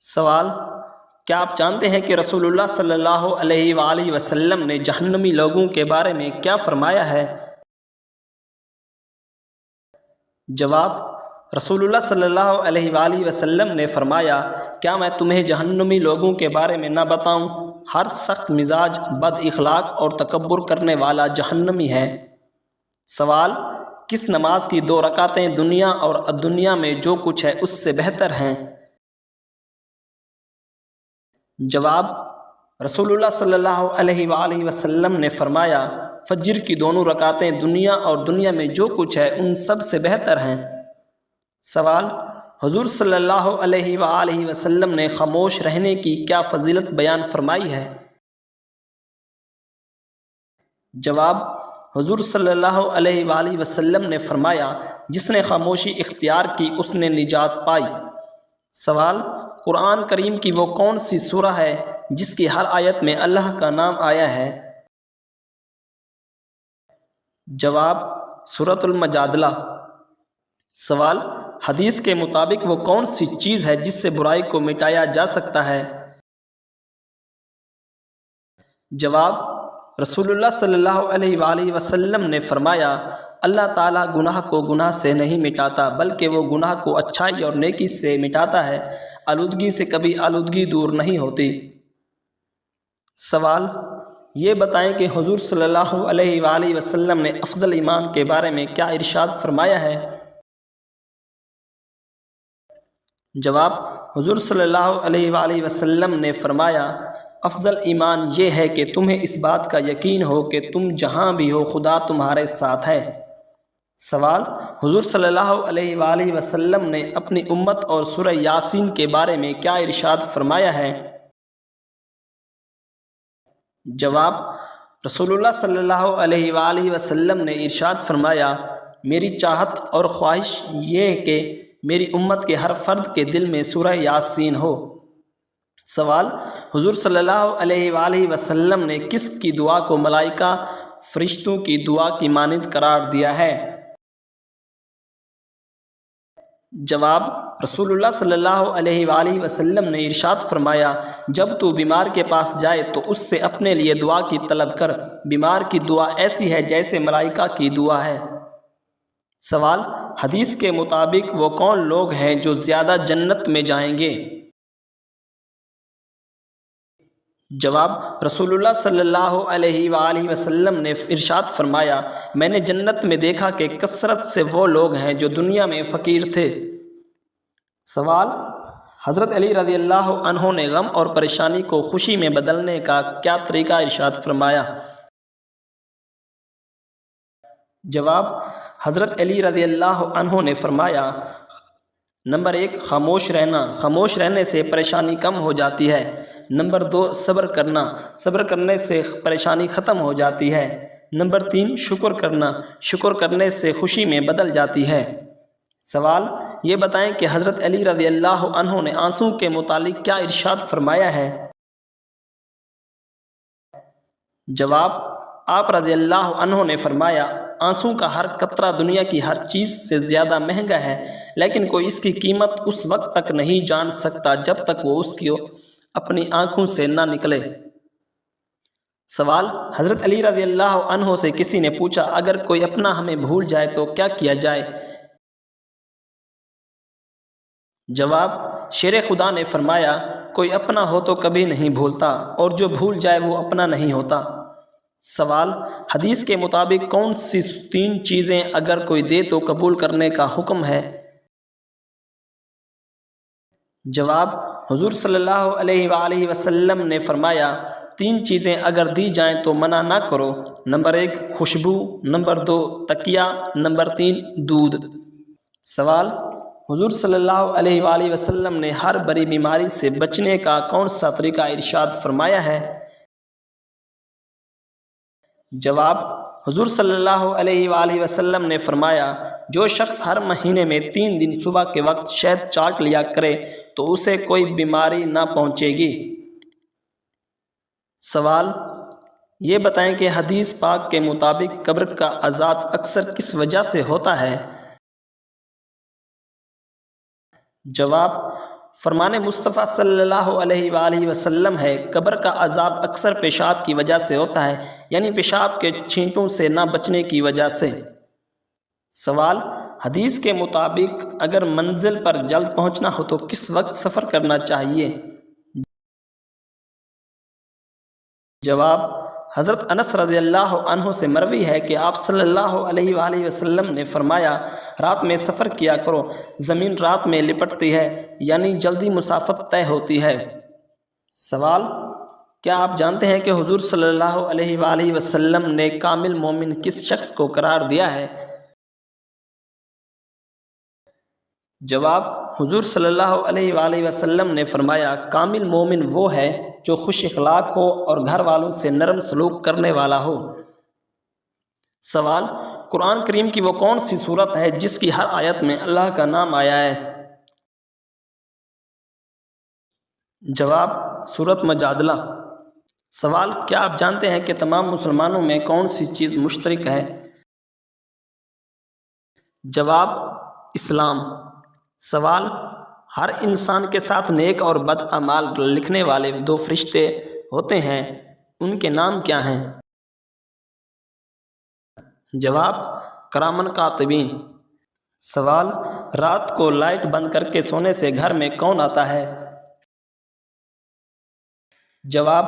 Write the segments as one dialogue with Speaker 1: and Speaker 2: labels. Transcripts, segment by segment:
Speaker 1: سوال: کیا آپ جانتے ہیں کہ رسول اللہ صلی اللہ علیہ وآلہ وسلم نے جہنمی لوگوں کے بارے میں کیا فرمایا ہے؟ جواب: رسول اللہ صلی اللہ علیہ وآلہ وسلم نے فرمایا، کیا میں تمہیں جہنمی لوگوں کے بارے میں نہ بتاؤں؟ ہر سخت مزاج، بد اخلاق اور تکبر کرنے والا جہنمی ہے۔ سوال: کس نماز کی 2 رکعتیں دنیا اور دنیا میں جو کچھ ہے اس سے بہتر ہیں؟ جواب: رسول اللہ صلی اللہ علیہ وآلہ وسلم نے فرمایا، فجر کی 2 رکعتیں دنیا اور دنیا میں جو کچھ ہے ان سب سے بہتر ہیں۔ سوال: حضور صلی اللہ علیہ وآلہ وسلم نے خاموش رہنے کی کیا فضیلت بیان فرمائی ہے؟ جواب: حضور صلی اللہ علیہ وآلہ وسلم نے فرمایا، جس نے خاموشی اختیار کی اس نے نجات پائی۔ سوال: قرآن کریم کی وہ کون سی سورہ ہے جس کی ہر آیت میں اللہ کا نام آیا ہے؟ جواب: سورۃ المجادلہ۔ سوال: حدیث کے مطابق وہ کون سی چیز ہے جس سے برائی کو مٹایا جا سکتا ہے؟ جواب: رسول اللہ صلی اللہ علیہ وآلہ وسلم نے فرمایا، اللہ تعالیٰ گناہ کو گناہ سے نہیں مٹاتا بلکہ وہ گناہ کو اچھائی اور نیکی سے مٹاتا ہے، آلودگی سے کبھی آلودگی دور نہیں ہوتی۔ سوال: یہ بتائیں کہ حضور صلی اللہ علیہ وآلہ وسلم نے افضل ایمان کے بارے میں کیا ارشاد فرمایا ہے؟ جواب: حضور صلی اللہ علیہ وآلہ وسلم نے فرمایا، افضل ایمان یہ ہے کہ تمہیں اس بات کا یقین ہو کہ تم جہاں بھی ہو خدا تمہارے ساتھ ہے۔ سوال: حضور صلی اللہ علیہ وآلہ وسلم نے اپنی امت اور سورہ یاسین کے بارے میں کیا ارشاد فرمایا ہے؟ جواب: رسول اللہ صلی اللہ علیہ وآلہ وسلم نے ارشاد فرمایا، میری چاہت اور خواہش یہ ہے کہ میری امت کے ہر فرد کے دل میں سورہ یاسین ہو۔ سوال: حضور صلی اللہ علیہ وآلہ وسلم نے کس کی دعا کو ملائکہ فرشتوں کی دعا کی مانند قرار دیا ہے؟ جواب: رسول اللہ صلی اللہ علیہ وآلہ وسلم نے ارشاد فرمایا، جب تو بیمار کے پاس جائے تو اس سے اپنے لیے دعا کی طلب کر، بیمار کی دعا ایسی ہے جیسے ملائکہ کی دعا ہے۔ سوال: حدیث کے مطابق وہ کون لوگ ہیں جو زیادہ جنت میں جائیں گے؟ جواب: رسول اللہ صلی اللہ علیہ وآلہ وسلم نے ارشاد فرمایا، میں نے جنت میں دیکھا کہ کثرت سے وہ لوگ ہیں جو دنیا میں فقیر تھے۔ سوال: حضرت علی رضی اللہ عنہ نے غم اور پریشانی کو خوشی میں بدلنے کا کیا طریقہ ارشاد فرمایا؟ جواب: حضرت علی رضی اللہ عنہ نے فرمایا، نمبر 1 خاموش رہنا، خاموش رہنے سے پریشانی کم ہو جاتی ہے۔ نمبر 2 صبر کرنا، صبر کرنے سے پریشانی ختم ہو جاتی ہے۔ نمبر 3 شکر کرنا، شکر کرنے سے خوشی میں بدل جاتی ہے۔ سوال: یہ بتائیں کہ حضرت علی رضی اللہ عنہ نے آنسو کے متعلق کیا ارشاد فرمایا ہے؟ جواب: آپ رضی اللہ عنہ نے فرمایا، آنسو کا ہر قطرہ دنیا کی ہر چیز سے زیادہ مہنگا ہے، لیکن کوئی اس کی قیمت اس وقت تک نہیں جان سکتا جب تک وہ اس کی اپنی آنکھوں سے نہ نکلے۔ سوال: حضرت علی رضی اللہ عنہ سے کسی نے پوچھا، اگر کوئی اپنا ہمیں بھول جائے تو کیا کیا جائے؟ جواب: شیر خدا نے فرمایا، کوئی اپنا ہو تو کبھی نہیں بھولتا، اور جو بھول جائے وہ اپنا نہیں ہوتا۔ سوال: حدیث کے مطابق کون سی 3 چیزیں اگر کوئی دے تو قبول کرنے کا حکم ہے؟ جواب: حضور صلی اللہ علیہ وآلہ وسلم نے فرمایا، 3 چیزیں اگر دی جائیں تو منع نہ کرو۔ نمبر 1 خوشبو، نمبر 2 تکیہ، نمبر 3 دودھ۔ سوال: حضور صلی اللہ علیہ وآلہ وسلم نے ہر بڑی بیماری سے بچنے کا کون سا طریقہ ارشاد فرمایا ہے؟ جواب: حضور صلی اللہ علیہ وآلہ وسلم نے فرمایا، جو شخص ہر مہینے میں 3 دن صبح کے وقت شہد چاٹ لیا کرے تو اسے کوئی بیماری نہ پہنچے گی۔ سوال: یہ بتائیں کہ حدیث پاک کے مطابق قبر کا عذاب اکثر کس وجہ سے ہوتا ہے؟ جواب: فرمان مصطفیٰ صلی اللہ علیہ وآلہ وسلم ہے، قبر کا عذاب اکثر پیشاب کی وجہ سے ہوتا ہے، یعنی پیشاب کے چھینٹوں سے نہ بچنے کی وجہ سے۔ سوال، حدیث کے مطابق اگر منزل پر جلد پہنچنا ہو تو کس وقت سفر کرنا چاہیے؟ جواب، حضرت انس رضی اللہ عنہ سے مروی ہے کہ آپ صلی اللہ علیہ وآلہ وسلم نے فرمایا، رات میں سفر کیا کرو، زمین رات میں لپٹتی ہے، یعنی جلدی مسافت طے ہوتی ہے۔ سوال، کیا آپ جانتے ہیں کہ حضور صلی اللہ علیہ وآلہ وسلم نے کامل مومن کس شخص کو قرار دیا ہے؟ جواب، حضور صلی اللہ علیہ وآلہ وسلم نے فرمایا، کامل مومن وہ ہے جو خوش اخلاق ہو اور گھر والوں سے نرم سلوک کرنے والا ہو۔ سوال، قرآن کریم کی وہ کون سی صورت ہے جس کی ہر آیت میں اللہ کا نام آیا ہے؟ جواب، سورۃ مجادلہ۔ سوال، کیا آپ جانتے ہیں کہ تمام مسلمانوں میں کون سی چیز مشترک ہے؟ جواب، اسلام۔ سوال، ہر انسان کے ساتھ نیک اور بد اعمال لکھنے والے 2 فرشتے ہوتے ہیں، ان کے نام کیا ہیں؟ جواب، کرامن کاتبین۔ سوال، رات کو لائٹ بند کر کے سونے سے گھر میں کون آتا ہے؟ جواب،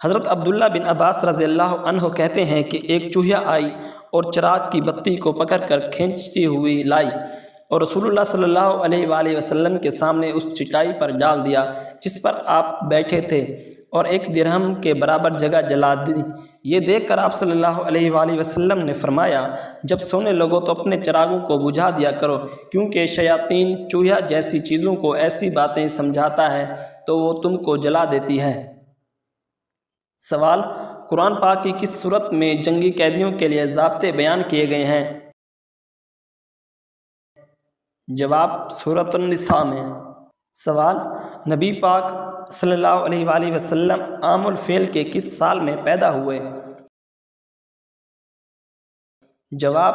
Speaker 1: حضرت عبداللہ بن عباس رضی اللہ عنہ کہتے ہیں کہ ایک چوہیا آئی اور چراغ کی بتی کو پکڑ کر کھینچتی ہوئی لائی اور رسول اللہ صلی اللہ علیہ وآلہ وسلم کے سامنے اس چٹائی پر ڈال دیا جس پر آپ بیٹھے تھے، اور 1 درہم کے برابر جگہ جلا دی۔ یہ دیکھ کر آپ صلی اللہ علیہ وآلہ وسلم نے فرمایا، جب سونے لگو تو اپنے چراغوں کو بجھا دیا کرو، کیونکہ شیاطین چوہیا جیسی چیزوں کو ایسی باتیں سمجھاتا ہے تو وہ تم کو جلا دیتی ہے۔ سوال، قرآن پاک کی کس صورت میں جنگی قیدیوں کے لیے ضابطے بیان کیے گئے ہیں؟ جواب، سورۃ النساء میں۔ سوال، نبی پاک صلی اللہ علیہ وآلہ وسلم عام الفیل کے کس سال میں پیدا ہوئے؟ جواب،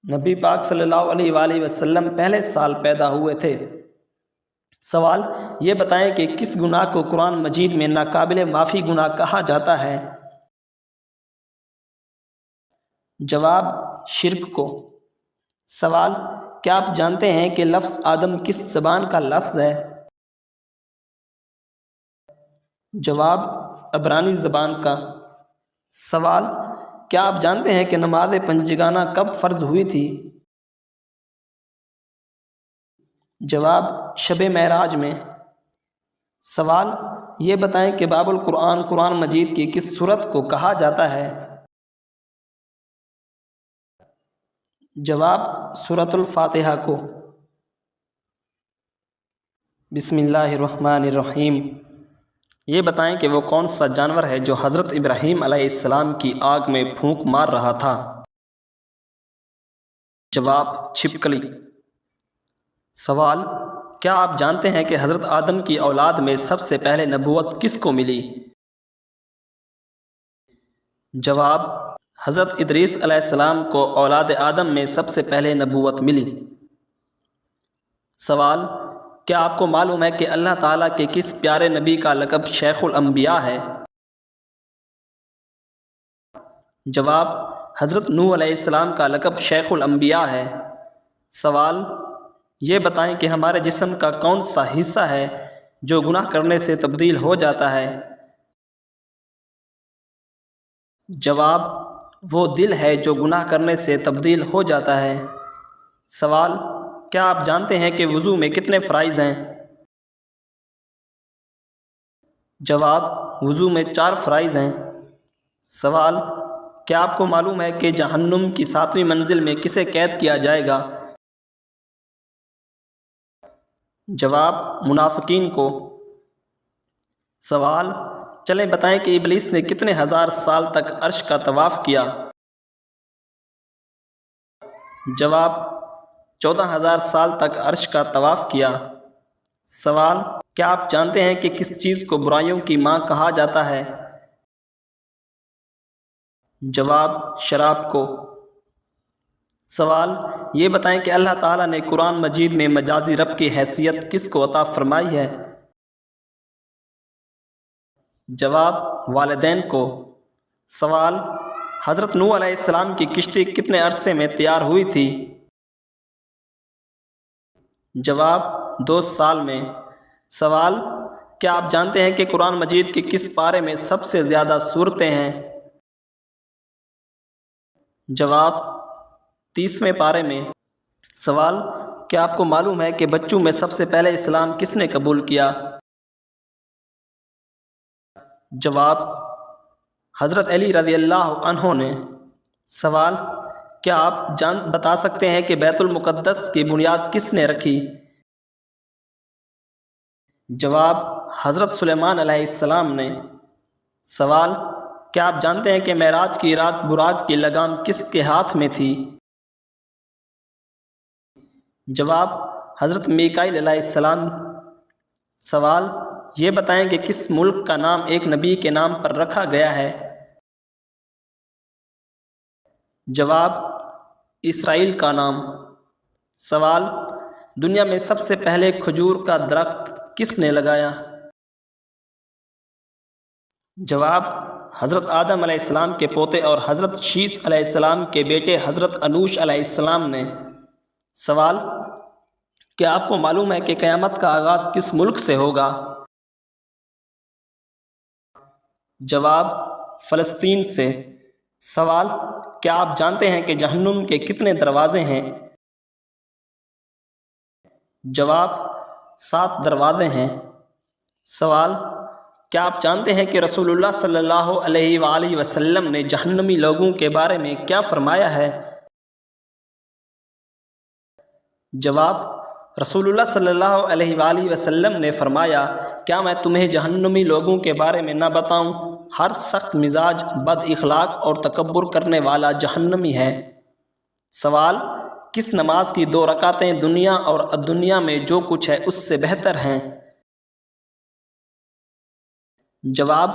Speaker 1: نبی پاک صلی اللہ علیہ وآلہ وسلم پہلے سال پیدا ہوئے تھے۔ سوال، یہ بتائیں کہ کس گناہ کو قرآن مجید میں ناقابل معافی گناہ کہا جاتا ہے؟ جواب، شرک کو۔ سوال، کیا آپ جانتے ہیں کہ لفظ آدم کس زبان کا لفظ ہے؟ جواب، عبرانی زبان کا۔ سوال، کیا آپ جانتے ہیں کہ نماز پنجگانہ کب فرض ہوئی تھی؟ جواب، شب معراج میں۔ سوال، یہ بتائیں کہ باب القرآن قرآن مجید کی کس سورت کو کہا جاتا ہے؟ جواب، سورۃ الفاتحہ کو۔ بسم اللہ الرحمن الرحیم۔ یہ بتائیں کہ وہ کون سا جانور ہے جو حضرت ابراہیم علیہ السلام کی آگ میں پھونک مار رہا تھا؟ جواب، چھپکلی۔ سوال، کیا آپ جانتے ہیں کہ حضرت آدم کی اولاد میں سب سے پہلے نبوت کس کو ملی؟ جواب، حضرت ادریس علیہ السلام کو اولاد آدم میں سب سے پہلے نبوت ملی۔ سوال، کیا آپ کو معلوم ہے کہ اللہ تعالیٰ کے کس پیارے نبی کا لقب شیخ الانبیاء ہے؟ جواب، حضرت نوح علیہ السلام کا لقب شیخ الانبیاء ہے۔ سوال، یہ بتائیں کہ ہمارے جسم کا کون سا حصہ ہے جو گناہ کرنے سے تبدیل ہو جاتا ہے؟ جواب، وہ دل ہے جو گناہ کرنے سے تبدیل ہو جاتا ہے۔ سوال، کیا آپ جانتے ہیں کہ وضو میں کتنے فرائض ہیں؟ جواب، وضو میں 4 فرائض ہیں۔ سوال، کیا آپ کو معلوم ہے کہ جہنم کی 7ویں منزل میں کسے قید کیا جائے گا؟ جواب، منافقین کو۔ سوال، چلیں بتائیں کہ ابلیس نے کتنے ہزار سال تک عرش کا طواف کیا؟ جواب، 14,000 سال تک عرش کا طواف کیا۔ سوال، کیا آپ جانتے ہیں کہ کس چیز کو برائیوں کی ماں کہا جاتا ہے؟ جواب، شراب کو۔ سوال، یہ بتائیں کہ اللہ تعالیٰ نے قرآن مجید میں مجازی رب کی حیثیت کس کو عطا فرمائی ہے؟ جواب، والدین کو۔ سوال، حضرت نوح علیہ السلام کی کشتی کتنے عرصے میں تیار ہوئی تھی؟ جواب، 2 سال میں۔ سوال، کیا آپ جانتے ہیں کہ قرآن مجید کے کس پارے میں سب سے زیادہ سورتیں ہیں؟ جواب، 30ویں پارے میں۔ سوال، کیا آپ کو معلوم ہے کہ بچوں میں سب سے پہلے اسلام کس نے قبول کیا؟ جواب، حضرت علی رضی اللہ عنہ نے۔ سوال، کیا آپ بتا سکتے ہیں کہ بیت المقدس کی بنیاد کس نے رکھی؟ جواب، حضرت سلیمان علیہ السلام نے۔ سوال، کیا آپ جانتے ہیں کہ معراج کی رات براق کی لگام کس کے ہاتھ میں تھی؟ جواب، حضرت میکائیل علیہ السلام۔ سوال، یہ بتائیں کہ کس ملک کا نام ایک نبی کے نام پر رکھا گیا ہے؟ جواب، اسرائیل کا نام۔ سوال، دنیا میں سب سے پہلے کھجور کا درخت کس نے لگایا؟ جواب، حضرت آدم علیہ السلام کے پوتے اور حضرت شیس علیہ السلام کے بیٹے حضرت انوش علیہ السلام نے۔ سوال، کیا آپ کو معلوم ہے کہ قیامت کا آغاز کس ملک سے ہوگا؟ جواب، فلسطین سے۔ سوال، کیا آپ جانتے ہیں کہ جہنم کے کتنے دروازے ہیں؟ جواب، 7 دروازے ہیں۔ سوال، کیا آپ جانتے ہیں کہ رسول اللہ صلی اللہ علیہ وآلہ وسلم نے جہنمی لوگوں کے بارے میں کیا فرمایا ہے؟ جواب، رسول اللہ صلی اللہ علیہ وآلہ وسلم نے فرمایا، کیا میں تمہیں جہنمی لوگوں کے بارے میں نہ بتاؤں؟ ہر سخت مزاج، بد اخلاق اور تکبر کرنے والا جہنمی ہے۔ سوال، کس نماز کی 2 رکعتیں دنیا اور دنیا میں جو کچھ ہے اس سے بہتر ہیں؟ جواب،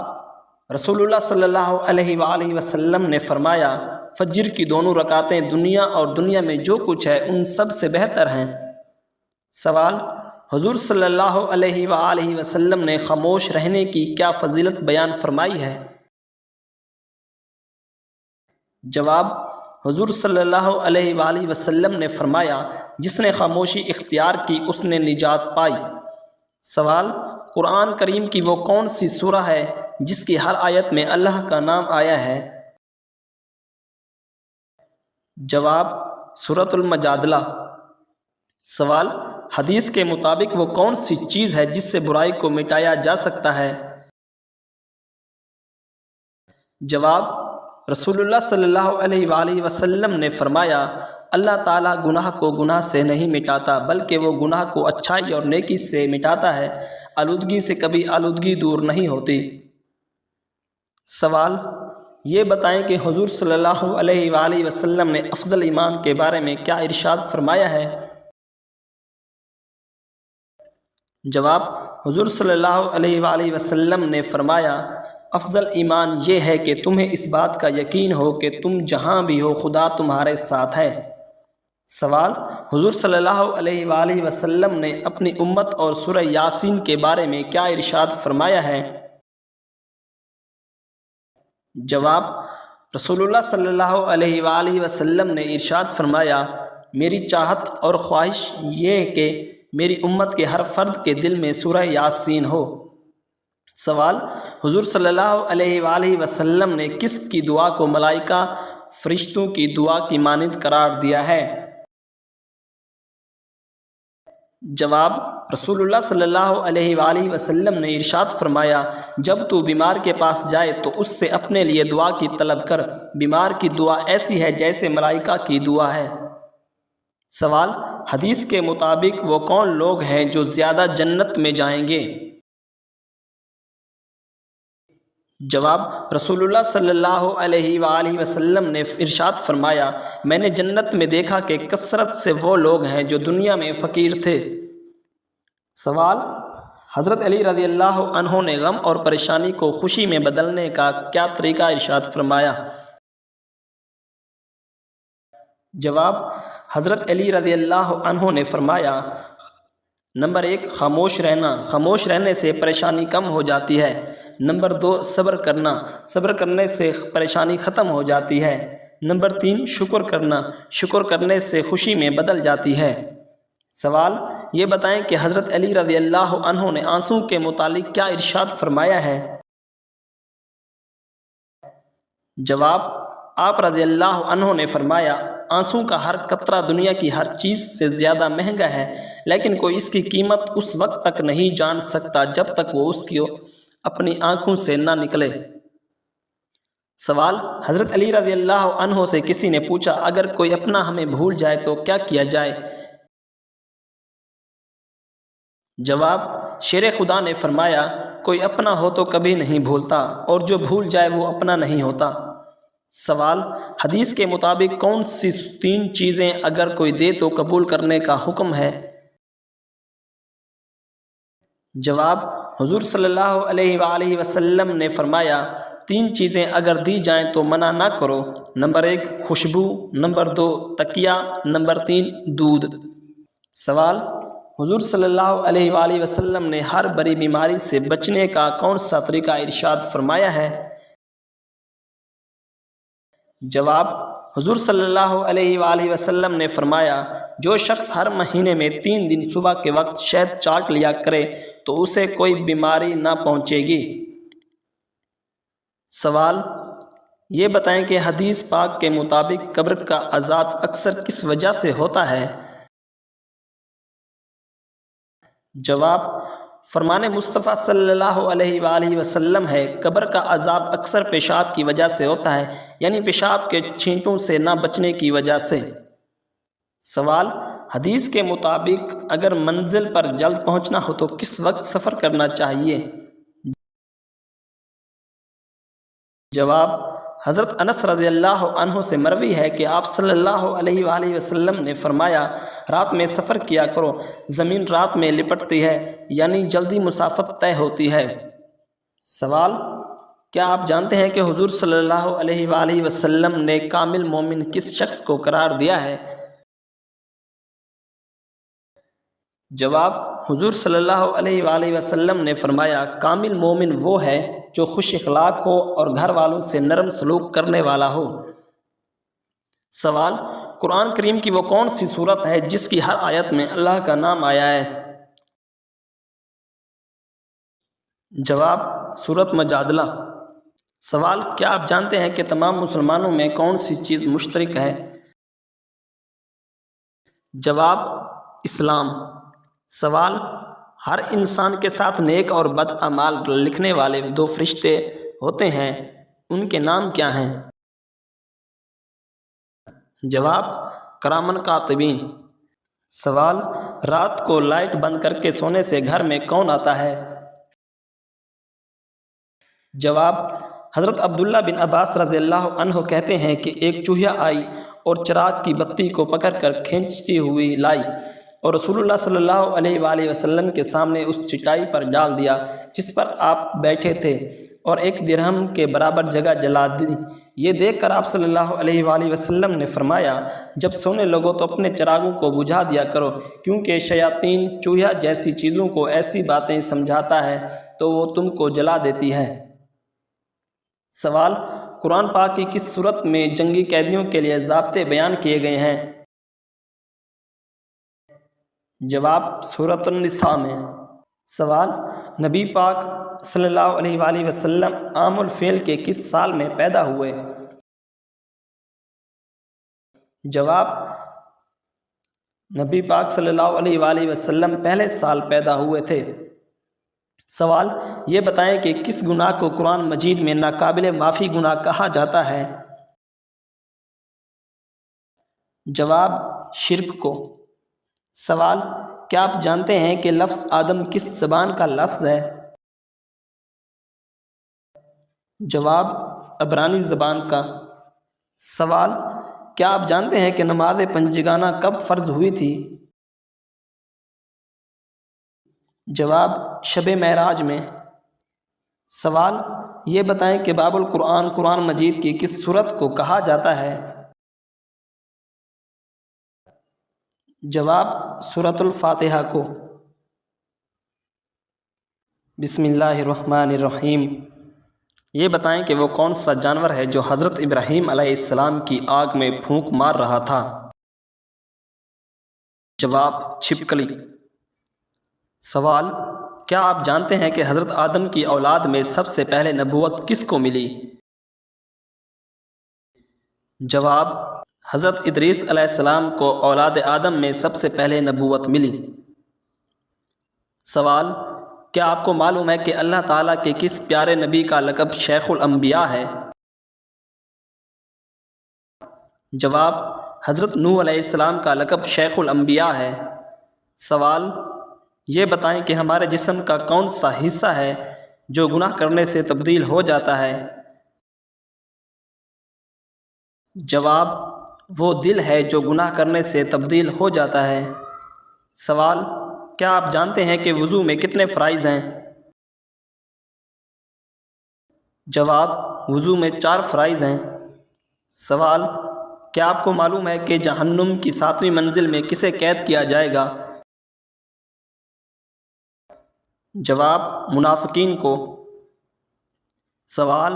Speaker 1: رسول اللہ صلی اللہ علیہ وآلہ وسلم نے فرمایا، فجر کی 2 رکعتیں دنیا اور دنیا میں جو کچھ ہے ان سب سے بہتر ہیں۔ سوال، حضور صلی اللہ علیہ وآلہ وسلم نے خاموش رہنے کی کیا فضیلت بیان فرمائی ہے؟ جواب، حضور صلی اللہ علیہ وآلہ وسلم نے فرمایا، جس نے خاموشی اختیار کی اس نے نجات پائی۔ سوال، قرآن کریم کی وہ کون سی سورہ ہے جس کی ہر آیت میں اللہ کا نام آیا ہے؟ جواب، سورۃ المجادلہ۔ سوال، حدیث کے مطابق وہ کون سی چیز ہے جس سے برائی کو مٹایا جا سکتا ہے؟ جواب، رسول اللہ صلی اللہ علیہ وآلہ وسلم نے فرمایا، اللہ تعالیٰ گناہ کو گناہ سے نہیں مٹاتا بلکہ وہ گناہ کو اچھائی اور نیکی سے مٹاتا ہے، آلودگی سے کبھی آلودگی دور نہیں ہوتی۔ سوال، یہ بتائیں کہ حضور صلی اللہ علیہ وآلہ وسلم نے افضل ایمان کے بارے میں کیا ارشاد فرمایا ہے؟ جواب، حضور صلی اللہ علیہ وآلہ وسلم نے فرمایا، افضل ایمان یہ ہے کہ تمہیں اس بات کا یقین ہو کہ تم جہاں بھی ہو خدا تمہارے ساتھ ہے۔ سوال، حضور صلی اللہ علیہ وآلہ وسلم نے اپنی امت اور سورہ یاسین کے بارے میں کیا ارشاد فرمایا ہے؟ جواب، رسول اللہ صلی اللہ علیہ وآلہ وسلم نے ارشاد فرمایا، میری چاہت اور خواہش یہ کہ میری امت کے ہر فرد کے دل میں سورہ یاسین ہو۔ سوال، حضور صلی اللہ علیہ وآلہ وسلم نے کس کی دعا کو ملائکہ فرشتوں کی دعا کی مانند قرار دیا ہے؟ جواب، رسول اللہ صلی اللہ علیہ وآلہ وسلم نے ارشاد فرمایا، جب تو بیمار کے پاس جائے تو اس سے اپنے لیے دعا کی طلب کر، بیمار کی دعا ایسی ہے جیسے ملائکہ کی دعا ہے۔ سوال، حدیث کے مطابق وہ کون لوگ ہیں جو زیادہ جنت میں جائیں گے؟ جواب، رسول اللہ صلی اللہ علیہ وآلہ وسلم نے ارشاد فرمایا، میں نے جنت میں دیکھا کہ کثرت سے وہ لوگ ہیں جو دنیا میں فقیر تھے۔ سوال، حضرت علی رضی اللہ عنہ نے غم اور پریشانی کو خوشی میں بدلنے کا کیا طریقہ ارشاد فرمایا؟ جواب، حضرت علی رضی اللہ عنہ نے فرمایا، نمبر 1 خاموش رہنا، خاموش رہنے سے پریشانی کم ہو جاتی ہے۔ نمبر 2 صبر کرنا، صبر کرنے سے پریشانی ختم ہو جاتی ہے۔ نمبر 3 شکر کرنا، شکر کرنے سے خوشی میں بدل جاتی ہے۔ سوال، یہ بتائیں کہ حضرت علی رضی اللہ عنہ نے آنسو کے متعلق کیا ارشاد فرمایا ہے؟ جواب، آپ رضی اللہ عنہ نے فرمایا، آنسو کا ہر قطرہ دنیا کی ہر چیز سے زیادہ مہنگا ہے، لیکن کوئی اس کی قیمت اس وقت تک نہیں جان سکتا جب تک وہ اس کی اپنی آنکھوں سے نہ نکلے۔ سوال، حضرت علی رضی اللہ عنہ سے کسی نے پوچھا، اگر کوئی اپنا ہمیں بھول جائے تو کیا کیا جائے؟ جواب، شیر خدا نے فرمایا، کوئی اپنا ہو تو کبھی نہیں بھولتا، اور جو بھول جائے وہ اپنا نہیں ہوتا۔ سوال، حدیث کے مطابق کون سی 3 چیزیں اگر کوئی دے تو قبول کرنے کا حکم ہے؟ جواب، حضور صلی اللہ علیہ وآلہ وسلم نے فرمایا، 3 چیزیں اگر دی جائیں تو منع نہ کرو۔ نمبر 1 خوشبو، نمبر 2 تکیہ، نمبر 3 دودھ۔ سوال، حضور صلی اللہ علیہ وآلہ وسلم نے ہر بڑی بیماری سے بچنے کا کون سا طریقہ ارشاد فرمایا ہے؟ جواب، حضور صلی اللہ علیہ وآلہ وسلم نے فرمایا، جو شخص ہر مہینے میں 3 دن صبح کے وقت شہد چاٹ لیا کرے تو اسے کوئی بیماری نہ پہنچے گی۔ سوال، یہ بتائیں کہ حدیث پاک کے مطابق قبر کا عذاب اکثر کس وجہ سے ہوتا ہے؟ جواب، فرمان مصطفیٰ صلی اللہ علیہ وآلہ وسلم ہے، قبر کا عذاب اکثر پیشاب کی وجہ سے ہوتا ہے، یعنی پیشاب کے چھینٹوں سے نہ بچنے کی وجہ سے۔ سوال، حدیث کے مطابق اگر منزل پر جلد پہنچنا ہو تو کس وقت سفر کرنا چاہیے؟ جواب، حضرت انس رضی اللہ عنہ سے مروی ہے کہ آپ صلی اللہ علیہ وآلہ وسلم نے فرمایا، رات میں سفر کیا کرو، زمین رات میں لپٹتی ہے، یعنی جلدی مسافت طے ہوتی ہے۔ سوال، کیا آپ جانتے ہیں کہ حضور صلی اللہ علیہ وآلہ وسلم نے کامل مومن کس شخص کو قرار دیا ہے؟ جواب، حضور صلی اللہ علیہ وآلہ وسلم نے فرمایا، کامل مومن وہ ہے جو خوش اخلاق ہو اور گھر والوں سے نرم سلوک کرنے والا ہو۔ سوال، قرآن کریم کی وہ کون سی سورت ہے جس کی ہر آیت میں اللہ کا نام آیا ہے؟ جواب، سورت مجادلہ۔ سوال، کیا آپ جانتے ہیں کہ تمام مسلمانوں میں کون سی چیز مشترک ہے؟ جواب، اسلام۔ سوال، ہر انسان کے ساتھ نیک اور بد اعمال لکھنے والے 2 فرشتے ہوتے ہیں، ان کے نام کیا ہیں؟ جواب، کرامن کاتبین۔ سوال، رات کو لائٹ بند کر کے سونے سے گھر میں کون آتا ہے؟ جواب، حضرت عبداللہ بن عباس رضی اللہ عنہ کہتے ہیں کہ ایک چوہیا آئی اور چراغ کی بتی کو پکڑ کر کھینچتی ہوئی لائی اور رسول اللہ صلی اللہ علیہ وآلہ وسلم کے سامنے اس چٹائی پر ڈال دیا جس پر آپ بیٹھے تھے، اور 1 درہم کے برابر جگہ جلا دی۔ یہ دیکھ کر آپ صلی اللہ علیہ وآلہ وسلم نے فرمایا، جب سونے لگو تو اپنے چراغوں کو بجھا دیا کرو، کیونکہ شیاطین چوہیا جیسی چیزوں کو ایسی باتیں سمجھاتا ہے تو وہ تم کو جلا دیتی ہے۔ سوال، قرآن پاک کی کس صورت میں جنگی قیدیوں کے لیے ضابطے بیان کیے گئے ہیں؟ جواب، سورۃ النساء میں۔ سوال، نبی پاک صلی اللہ علیہ وآلہ وسلم عام الفیل کے کس سال میں پیدا ہوئے؟ جواب، نبی پاک صلی اللہ علیہ وآلہ وسلم پہلے سال پیدا ہوئے تھے۔ سوال، یہ بتائیں کہ کس گناہ کو قرآن مجید میں ناقابل معافی گناہ کہا جاتا ہے؟ جواب، شرک کو۔ سوال، کیا آپ جانتے ہیں کہ لفظ آدم کس زبان کا لفظ ہے؟ جواب، عبرانی زبان کا۔ سوال، کیا آپ جانتے ہیں کہ نماز پنجگانہ کب فرض ہوئی تھی؟ جواب، شب معراج میں۔ سوال، یہ بتائیں کہ باب القرآن قرآن مجید کی کس سورت کو کہا جاتا ہے؟ جواب سورۃ الفاتحہ کو۔ بسم اللہ الرحمن الرحیم۔ یہ بتائیں کہ وہ کون سا جانور ہے جو حضرت ابراہیم علیہ السلام کی آگ میں پھونک مار رہا تھا؟ جواب چھپکلی۔ سوال، کیا آپ جانتے ہیں کہ حضرت آدم کی اولاد میں سب سے پہلے نبوت کس کو ملی؟ جواب، حضرت ادریس علیہ السلام کو اولاد آدم میں سب سے پہلے نبوت ملی۔ سوال، کیا آپ کو معلوم ہے کہ اللہ تعالیٰ کے کس پیارے نبی کا لقب شیخ الانبیاء ہے؟ جواب، حضرت نوح علیہ السلام کا لقب شیخ الانبیاء ہے۔ سوال، یہ بتائیں کہ ہمارے جسم کا کون سا حصہ ہے جو گناہ کرنے سے تبدیل ہو جاتا ہے؟ جواب، وہ دل ہے جو گناہ کرنے سے تبدیل ہو جاتا ہے۔ سوال، کیا آپ جانتے ہیں کہ وضو میں کتنے فرائض ہیں؟ جواب، وضو میں 4 فرائض ہیں۔ سوال، کیا آپ کو معلوم ہے کہ جہنم کی 7ویں منزل میں کسے قید کیا جائے گا؟ جواب، منافقین کو۔ سوال،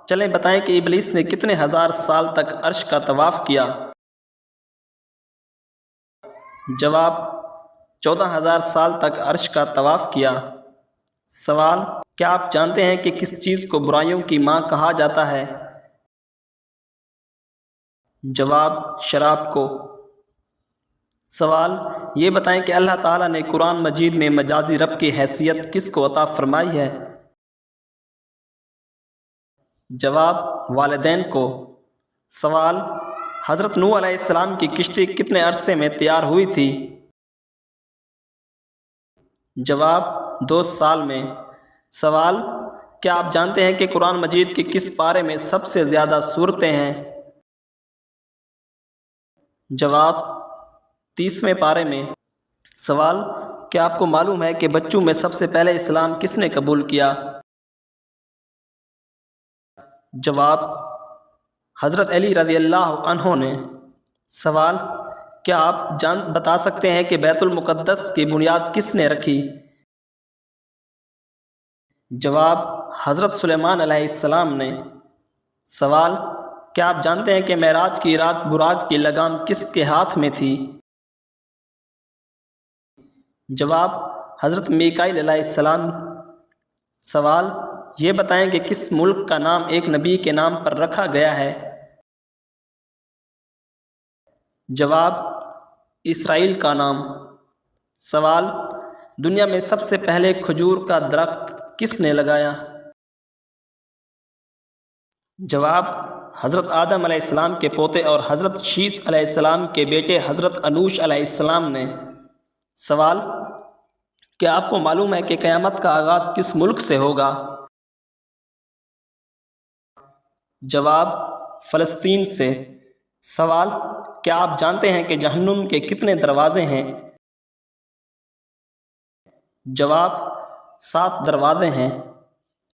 Speaker 1: چلیں بتائیں کہ ابلیس نے کتنے ہزار سال تک عرش کا طواف کیا؟ جواب، 14,000 سال تک عرش کا طواف کیا۔ سوال، کیا آپ جانتے ہیں کہ کس چیز کو برائیوں کی ماں کہا جاتا ہے؟ جواب، شراب کو۔ سوال، یہ بتائیں کہ اللہ تعالیٰ نے قرآن مجید میں مجازی رب کی حیثیت کس کو عطا فرمائی ہے؟ جواب، والدین کو۔ سوال، حضرت نوح علیہ السلام کی کشتی کتنے عرصے میں تیار ہوئی تھی؟ جواب، 2 سال میں۔ سوال، کیا آپ جانتے ہیں کہ قرآن مجید کے کس پارے میں سب سے زیادہ سورتیں ہیں؟ جواب، 30ویں پارے میں۔ سوال، کیا آپ کو معلوم ہے کہ بچوں میں سب سے پہلے اسلام کس نے قبول کیا؟ جواب، حضرت علی رضی اللہ عنہ نے۔ سوال، کیا آپ بتا سکتے ہیں کہ بیت المقدس کی بنیاد کس نے رکھی؟ جواب، حضرت سلیمان علیہ السلام نے۔ سوال، کیا آپ جانتے ہیں کہ معراج کی رات براق کی لگام کس کے ہاتھ میں تھی؟ جواب، حضرت میکائیل علیہ السلام۔ سوال، یہ بتائیں کہ کس ملک کا نام ایک نبی کے نام پر رکھا گیا ہے؟ جواب، اسرائیل کا نام۔ سوال، دنیا میں سب سے پہلے کھجور کا درخت کس نے لگایا؟ جواب، حضرت آدم علیہ السلام کے پوتے اور حضرت شیث علیہ السلام کے بیٹے حضرت انوش علیہ السلام نے۔ سوال، کیا آپ کو معلوم ہے کہ قیامت کا آغاز کس ملک سے ہوگا؟ جواب، فلسطین سے۔ سوال، کیا آپ جانتے ہیں کہ جہنم کے کتنے دروازے ہیں؟ جواب، 7 دروازے ہیں۔